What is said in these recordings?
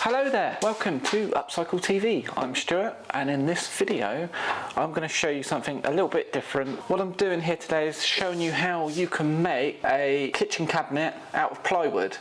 Hello there, welcome to Upcycle TV. I'm Stuart, and in this video I'm going to show you something a little bit different. What I'm doing here today is showing you how you can make a kitchen cabinet out of plywood.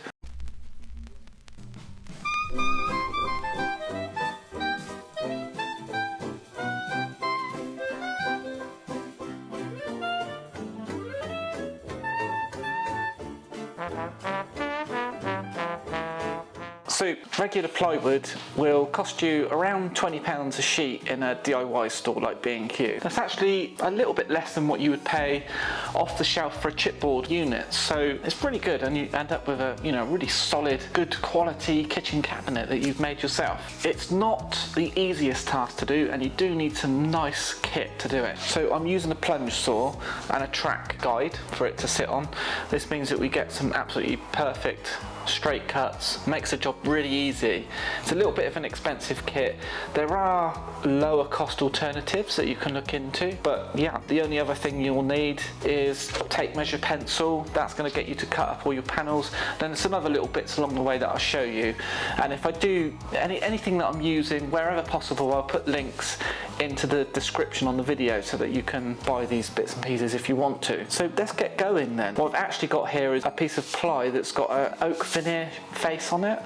So regular plywood will cost you around £20 a sheet in a DIY store like B&Q. That's actually a little bit less than what you would pay off the shelf for a chipboard unit. So it's pretty good, and you end up with a really solid, good quality kitchen cabinet that you've made yourself. It's not the easiest task to do, and you do need some nice kit to do it. So I'm using a plunge saw and a track guide for it to sit on. This means that we get some absolutely perfect straight cuts, makes the job really easy. It's a little bit of an expensive kit. There are lower cost alternatives that you can look into, but yeah, the only other thing you'll need is tape measure pencil. That's going to get you to cut up all your panels. Then there's some other little bits along the way that I'll show you, and if I do anything that I'm using, wherever possible, I'll put links into the description on the video so that you can buy these bits and pieces if you want to. So let's get going then. What I've actually got here is a piece of ply that's got an oak veneer face on it.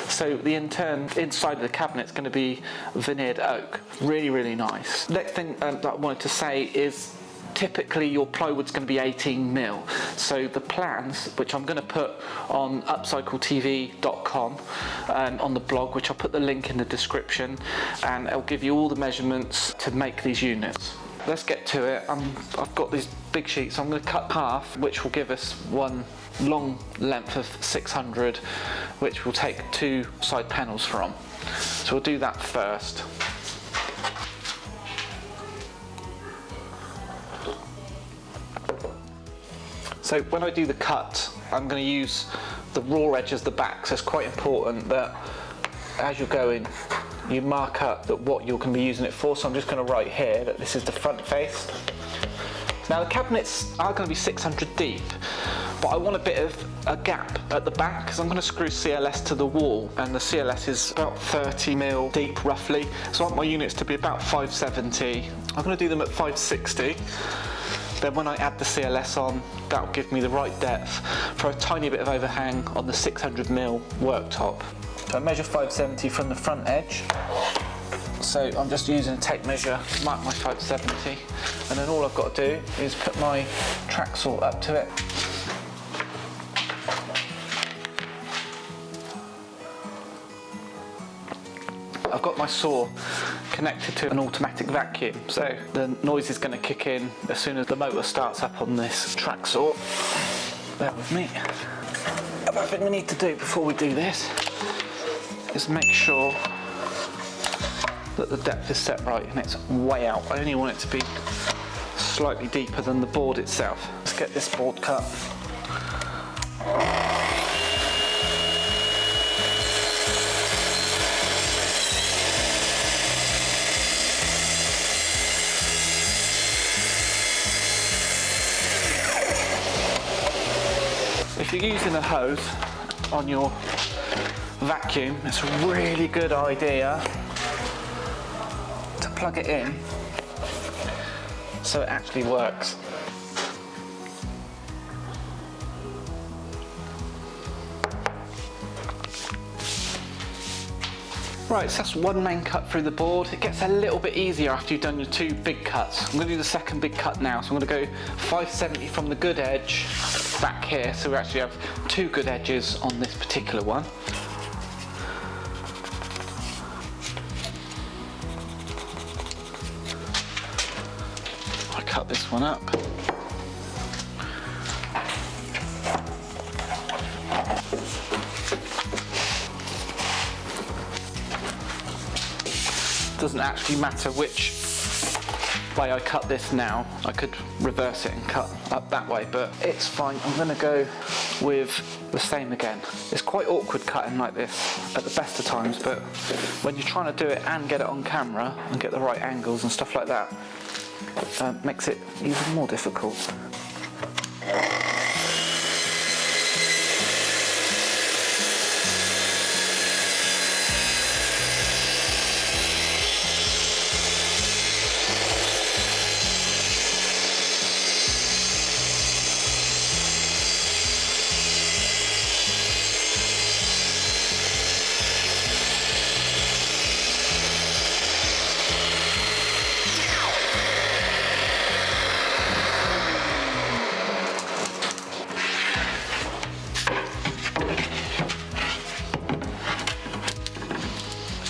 So the inside of the cabinet is going to be veneered oak. Really, really nice. Next thing that I wanted to say is typically your plywood's going to be 18mm. So the plans, which I'm going to put on upcycletv.com on the blog, which I'll put the link in the description, and it'll give you all the measurements to make these units. Let's get to it. I've got these big sheets. I'm going to cut half, which will give us one long length of 600, which we'll take two side panels from. So we'll do that first. So when I do the cut, I'm going to use the raw edge as the back, so it's quite important that as you're going, you mark up that what you're going to be using it for. So I'm just going to write here that this is the front face. Now the cabinets are going to be 600 deep, but I want a bit of a gap at the back because I'm going to screw CLS to the wall, and the CLS is about 30mm deep roughly. So I want my units to be about 570. I'm going to do them at 560. Then when I add the CLS on, that will give me the right depth for a tiny bit of overhang on the 600mm worktop. So I measure 570 from the front edge. So I'm just using a tape measure, mark my 570, and then all I've got to do is put my track saw up to it. I've got my saw connected to an automatic vacuum, so the noise is going to kick in as soon as the motor starts up on this track saw. Bear with me. Another thing we need to do before we do this is make sure that the depth is set right and it's way out. I only want it to be slightly deeper than the board itself. Let's get this board cut. If you're using a hose on your vacuum, it's a really good idea to plug it in so it actually works. Right, so that's one main cut through the board. It gets a little bit easier after you've done your two big cuts. I'm going to do the second big cut now, so I'm going to go 570 from the good edge back here, so we actually have two good edges on this particular one. I cut this one up. Doesn't actually matter which way I cut this now. I could reverse it and cut up that way, but it's fine. I'm going to go with the same again. It's quite awkward cutting like this at the best of times, but when you're trying to do it and get it on camera and get the right angles and stuff like that, makes it even more difficult.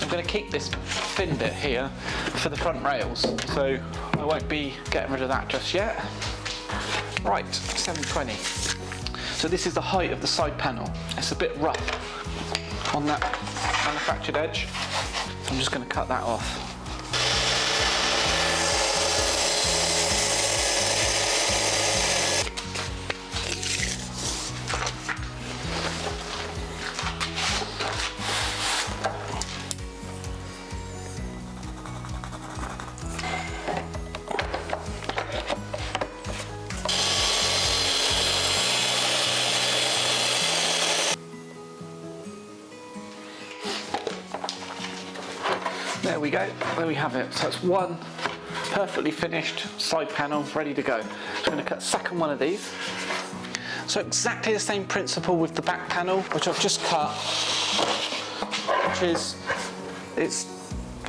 I'm going to keep this thin bit here for the front rails, so I won't be getting rid of that just yet. Right, 720. So this is the height of the side panel. It's a bit rough on that manufactured edge, so I'm just going to cut that off. There we go, there we have it. So it's one perfectly finished side panel ready to go. So I'm going to cut a second one of these. So exactly the same principle with the back panel, which I've just cut, which is, it's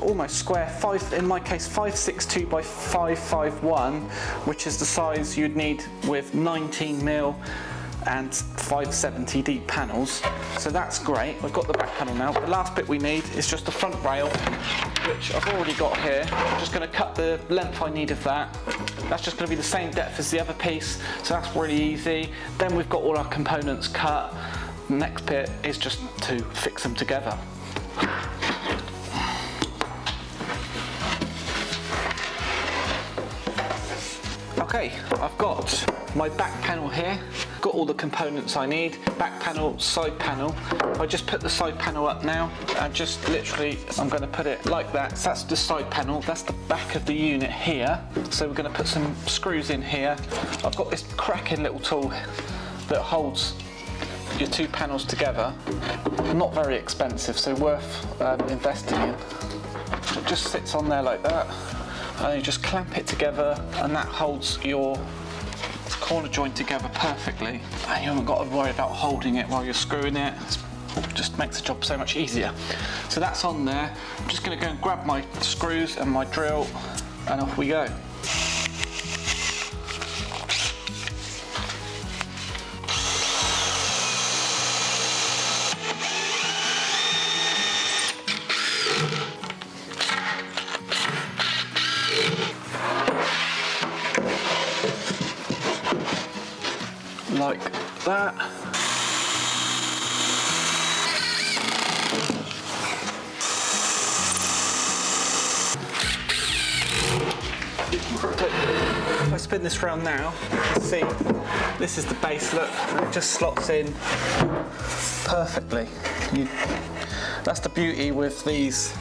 almost square, in my case 562 by 551, which is the size you'd need with 19mm and 570 deep panels. So that's great. I've got the back panel now. The last bit we need is just the front rail, which I've already got here. I'm just going to cut the length I need of that. That's just going to be the same depth as the other piece, so that's really easy. Then we've got all our components cut. The next bit is just to fix them together. Okay, I've got my back panel here, got all the components I need, back panel, side panel. I just put the side panel up now, and just literally, I'm going to put it like that. So that's the side panel, that's the back of the unit here. So we're going to put some screws in here. I've got this cracking little tool that holds your two panels together. Not very expensive, so worth investing in. It just sits on there like that. And you just clamp it together, and that holds your corner joint together perfectly, and you haven't got to worry about holding it while you're screwing it. It just makes the job so much easier. So that's on there. I'm just going to go and grab my screws and my drill, and off we go. Like that. If I spin this round now, you can see this is the base look, and it just slots in perfectly. That's the beauty with these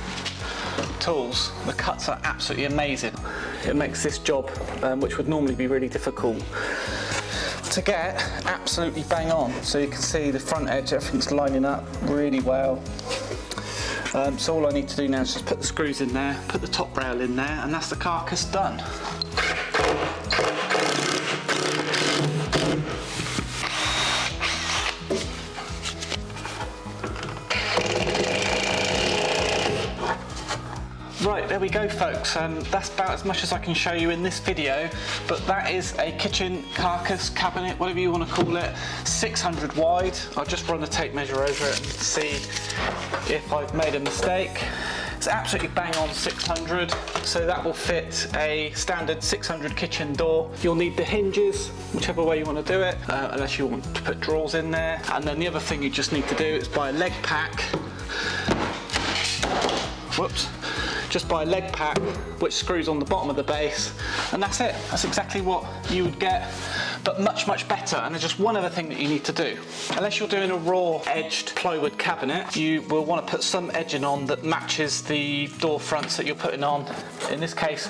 tools. The cuts are absolutely amazing. It makes this job, which would normally be really difficult to get, absolutely bang on. So you can see the front edge, everything's lining up really well. So all I need to do now is just put the screws in there, put the top rail in there, and that's the carcass done. Right, there we go folks, that's about as much as I can show you in this video, but that is a kitchen carcass cabinet, whatever you want to call it, 600 wide. I'll just run the tape measure over it and see if I've made a mistake. It's absolutely bang on 600, so that will fit a standard 600 kitchen door. You'll need the hinges, whichever way you want to do it, unless you want to put drawers in there. And then the other thing you just need to do is buy a leg pack. Whoops. Just buy a leg pack which screws on the bottom of the base, and that's it. That's exactly what you would get, but much, much better. And there's just one other thing that you need to do. Unless you're doing a raw edged plywood cabinet, you will want to put some edging on that matches the door fronts that you're putting on. In this case,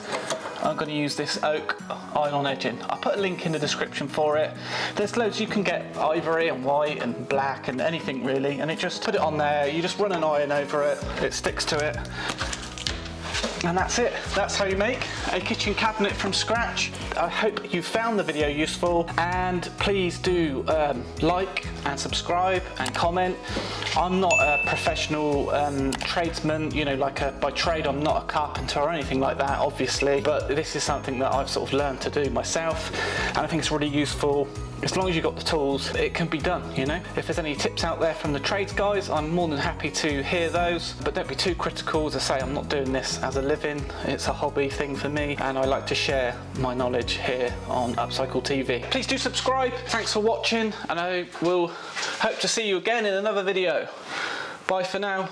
I'm going to use this oak iron-on edging. I'll put a link in the description for it. There's loads. You can get ivory and white and black and anything really, and it just put it on there. You just run an iron over it, it sticks to it. And that's it. That's how you make a kitchen cabinet from scratch. I hope you found the video useful, and please do like and subscribe and comment. I'm not a professional tradesman, you know, by trade I'm not a carpenter or anything like that, obviously, but this is something that I've sort of learned to do myself, and I think it's really useful. As long as you've got the tools, it can be done, you know. If there's any tips out there from the trades guys, I'm more than happy to hear those, but don't be too critical. As I say, I'm not doing this as a living, it's a hobby thing for me, and I like to share my knowledge here on Upcycle TV. Please do subscribe. Thanks for watching, and I will hope to see you again in another video. Bye for now.